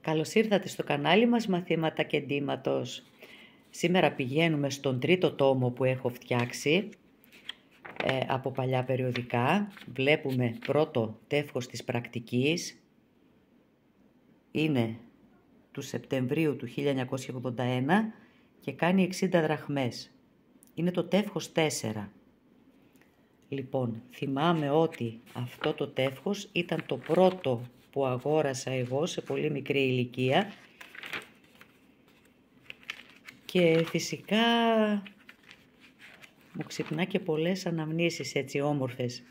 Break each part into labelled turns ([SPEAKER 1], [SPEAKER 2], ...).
[SPEAKER 1] Καλώς ήρθατε στο κανάλι μας Μαθήματα Κεντήματος. Σήμερα πηγαίνουμε στον τρίτο τόμο που έχω φτιάξει από παλιά περιοδικά. Βλέπουμε πρώτο τεύχος της πρακτικής. Είναι του Σεπτεμβρίου του 1981 και κάνει 60 δραχμές. Είναι το τεύχος 4. Λοιπόν, θυμάμαι ότι αυτό το τεύχος ήταν το πρώτο που αγόρασα εγώ σε πολύ μικρή ηλικία και φυσικά μου ξυπνά και πολλές αναμνήσεις έτσι όμορφες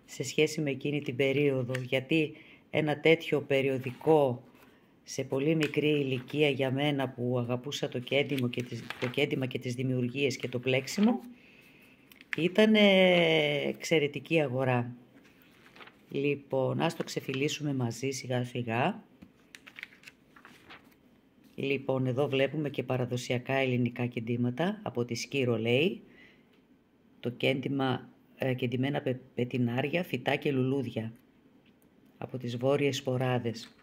[SPEAKER 1] σε σχέση με εκείνη την περίοδο, γιατί ένα τέτοιο περιοδικό σε πολύ μικρή ηλικία για μένα που αγαπούσα το κέντημα και τις δημιουργίες και το πλέξιμο, ήταν εξαιρετική αγορά. Λοιπόν, ας το ξεφυλίσουμε μαζί σιγά σιγά. Λοιπόν, εδώ βλέπουμε και παραδοσιακά ελληνικά κεντήματα από τη Σκύρο λέει. Το κέντημα κεντημένα πετινάρια, φυτά και λουλούδια από τις Βόρειες Σποράδες.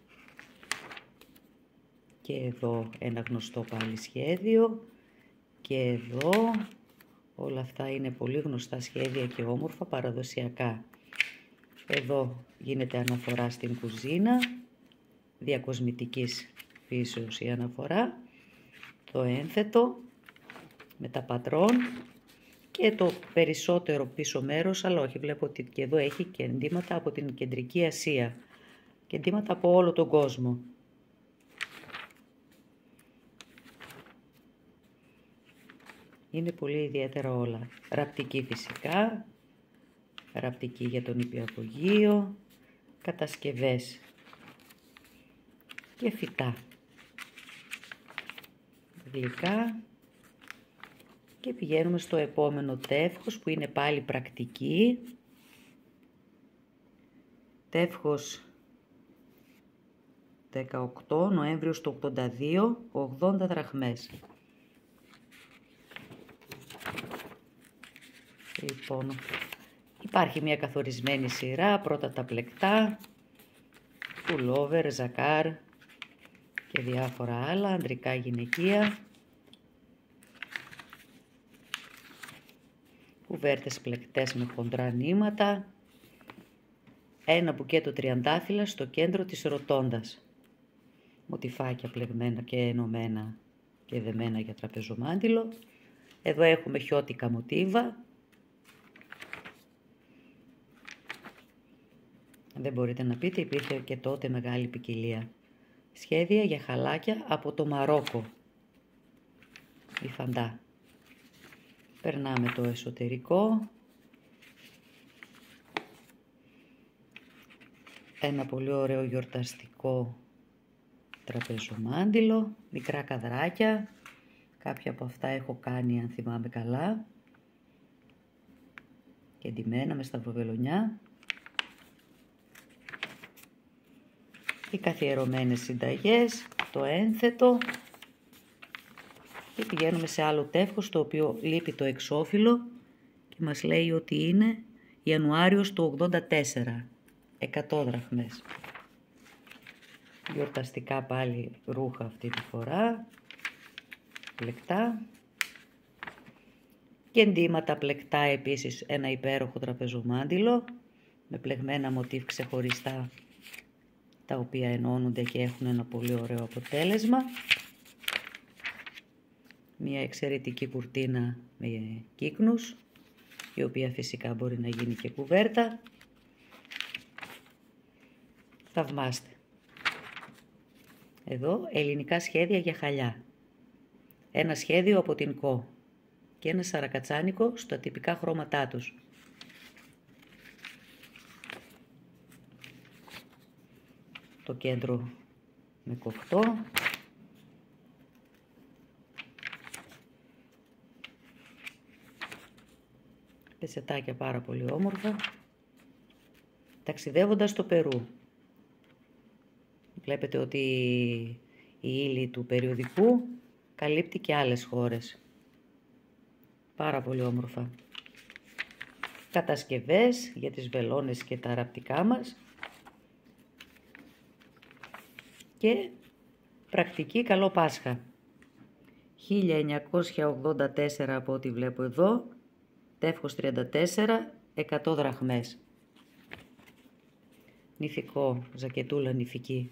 [SPEAKER 1] Και εδώ ένα γνωστό πάλι σχέδιο. Και εδώ όλα αυτά είναι πολύ γνωστά σχέδια και όμορφα παραδοσιακά. Εδώ γίνεται αναφορά στην κουζίνα, διακοσμητικής φύσεως η αναφορά, το ένθετο με τα πατρών και το περισσότερο πίσω μέρος, αλλά όχι, βλέπω ότι και εδώ έχει κεντήματα από την Κεντρική Ασία, κεντήματα από όλο τον κόσμο. Είναι πολύ ιδιαίτερα όλα. Ραπτική φυσικά, ραπτική για τον νηπιαγωγείο, κατασκευές και φυτά, γλυκά. Και πηγαίνουμε στο επόμενο τεύχος που είναι πάλι πρακτική. Τεύχος 18 Νοέμβριος του 82, 80 δραχμές. Λοιπόν, υπάρχει μια καθορισμένη σειρά, πρώτα τα πλεκτά, πουλόβερ, ζακάρ και διάφορα άλλα, ανδρικά, γυναικεία, κουβέρτες πλεκτές με χοντρά νήματα, ένα μπουκέτο τριαντάφυλλα στο κέντρο της ρωτώντας, μοτιφάκια πλεγμένα και ενωμένα και δεμένα για τραπεζομάντιλο. Εδώ έχουμε χιώτικα μοτίβα. Δεν μπορείτε να πείτε, υπήρχε και τότε μεγάλη ποικιλία. Σχέδια για χαλάκια από το Μαρόκο. Η φαντά. Περνάμε το εσωτερικό. Ένα πολύ ωραίο γιορταστικό τραπεζομάντιλο. Μικρά καδράκια. Κάποια από αυτά έχω κάνει αν θυμάμαι καλά. Και ντυμένα με σταυροβελονιά. Οι καθιερωμένες συνταγές, το ένθετο και πηγαίνουμε σε άλλο τεύχος το οποίο λείπει το εξώφυλλο και μας λέει ότι είναι Ιανουάριος του 84, 100 δραχμές. Γιορταστικά πάλι ρούχα αυτή τη φορά, πλεκτά και ντύματα πλεκτά επίσης ένα υπέροχο τραπεζομάντιλο με πλεγμένα μοτίβ ξεχωριστά, τα οποία ενώνονται και έχουν ένα πολύ ωραίο αποτέλεσμα. Μια εξαιρετική κουρτίνα με κύκνους, η οποία φυσικά μπορεί να γίνει και κουβέρτα. Θαυμάστε. Εδώ ελληνικά σχέδια για χαλιά. Ένα σχέδιο από την ΚΟ και ένα σαρακατσάνικο στα τυπικά χρώματά τους. Το κέντρο με κοφτό, πεσετάκια πάρα πολύ όμορφα, ταξιδεύοντας στο Περού. Βλέπετε ότι η ύλη του περιοδικού καλύπτει και άλλες χώρες. Πάρα πολύ όμορφα. Κατασκευές για τις βελόνες και τα ραπτικά μας. Και Πρακτική, καλό Πάσχα. 1984 από ό,τι βλέπω εδώ, τεύχος 34, 100 δραχμές. Νηφικό, ζακετούλα νηφική.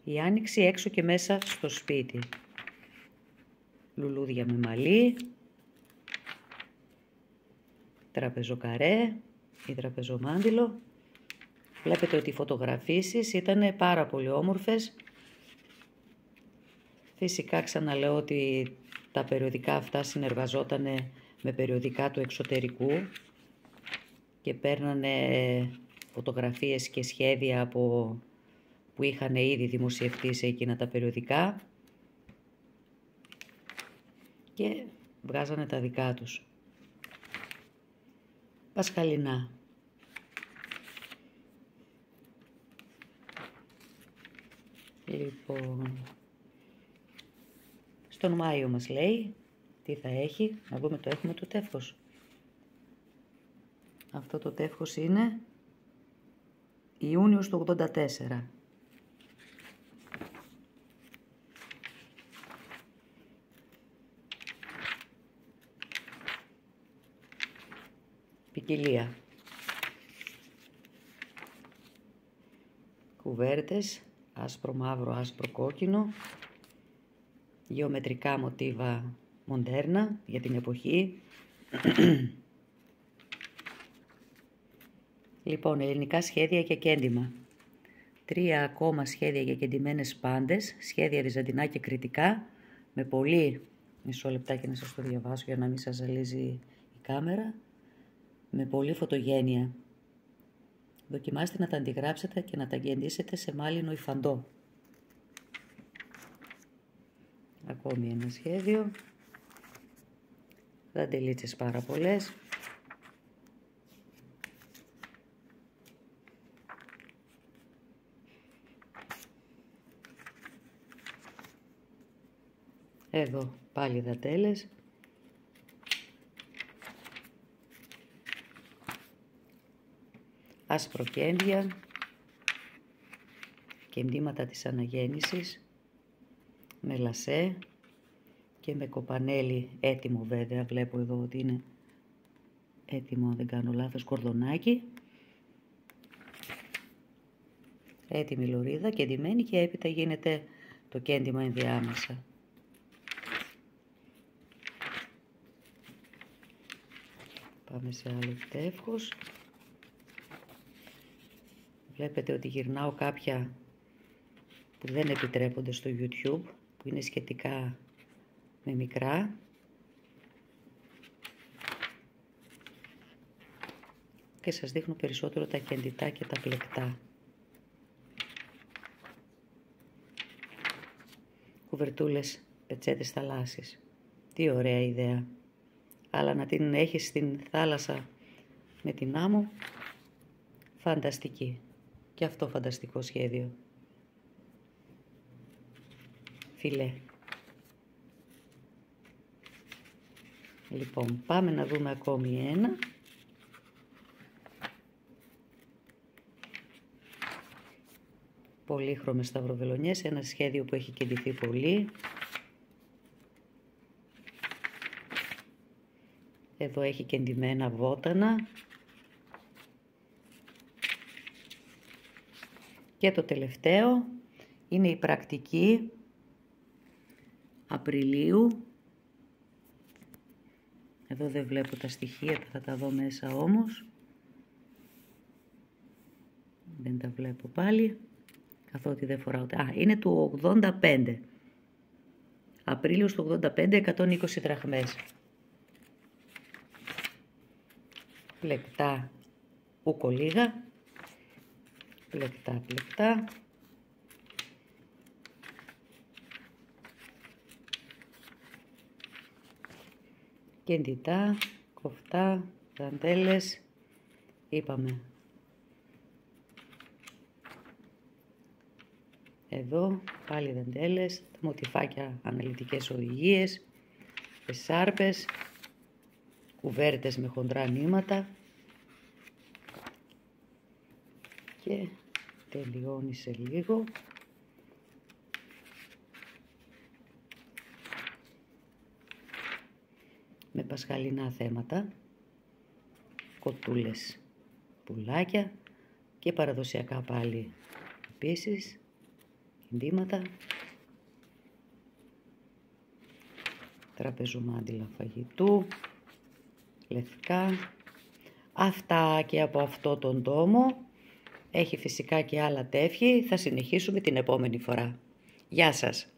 [SPEAKER 1] Η άνοιξη έξω και μέσα στο σπίτι. Λουλούδια με μαλλί, τραπεζοκαρέ ή τραπεζομάντιλο. Βλέπετε ότι οι φωτογραφίσεις ήταν πάρα πολύ όμορφες. Φυσικά ξαναλέω ότι τα περιοδικά αυτά συνεργαζόταν με περιοδικά του εξωτερικού και παίρνανε φωτογραφίες και σχέδια που είχαν ήδη δημοσιευτεί σε εκείνα τα περιοδικά και βγάζανε τα δικά τους. Πασχαλινά. Λοιπόν, στον Μάιο μας λέει τι θα έχει. Να δούμε, το έχουμε το τεύχος. Αυτό το τεύχος είναι Ιούνιος του 84. Ποικιλία. Κουβέρτες, άσπρο μαύρο, άσπρο κόκκινο. Γεωμετρικά μοτίβα μοντέρνα για την εποχή. Λοιπόν, ελληνικά σχέδια και κέντημα. 3 ακόμα σχέδια για κεντημένες πάντες, σχέδια βυζαντινά και κρητικά, με πολύ, μισό λεπτάκι να σας το διαβάσω για να μην σας ζαλίζει η κάμερα, με πολύ φωτογένεια. Δοκιμάστε να τα αντιγράψετε και να τα γεντήσετε σε μάλινο υφαντό. Ακόμη ένα σχέδιο. Δαντελίτσες πάρα πολλές. Εδώ πάλι δαντέλες. Ασπροκέντια. Κεντήματα της αναγέννησης. Με λασέ και με κοπανέλι έτοιμο βέβαια. Βλέπω εδώ ότι είναι έτοιμο, αν δεν κάνω λάθος, κορδονάκι. Έτοιμη λωρίδα, κεντημένη και έπειτα γίνεται το κέντημα ενδιάμεσα. Πάμε σε άλλο τεύχος. Βλέπετε ότι γυρνάω κάποια που δεν επιτρέπονται στο YouTube, που είναι σχετικά με μικρά. Και σας δείχνω περισσότερο τα κεντητά και τα πλεκτά. Κουβερτούλες, πετσέτες θαλάσσης. Τι ωραία ιδέα. Αλλά να την έχεις στην θάλασσα με την άμμο, φανταστική. Και αυτό φανταστικό σχέδιο. Φιλέ. Λοιπόν, πάμε να δούμε ακόμη ένα. Πολύχρωμες σταυροβελονιές, ένα σχέδιο που έχει κεντηθεί πολύ. Εδώ έχει κεντημένα βότανα. Και το τελευταίο είναι η πρακτική Απριλίου. Εδώ δεν βλέπω τα στοιχεία, θα τα δω μέσα όμως. Δεν τα βλέπω πάλι, καθότι δεν φοράω. Α, είναι του 85. Απρίλιος του 85, 120 δραχμές. Πλεκτά ουκολίγα. Πλεκτά, πλεκτά. Κεντητά, κοφτά, δαντέλες, είπαμε. Εδώ πάλι δαντέλες, τα μοτιφάκια αναλυτικές οδηγίες, εσάρπες, κουβέρτες με χοντρά νήματα, και τελειώνει σε λίγο. Με πασχαλινά θέματα, κοτούλες, πουλάκια και παραδοσιακά πάλι επίσης, κεντήματα, τραπεζομάντιλα φαγητού, λευκά. Αυτά και από αυτό τον τόμο. Έχει φυσικά και άλλα τεύχη, θα συνεχίσουμε την επόμενη φορά. Γεια σας!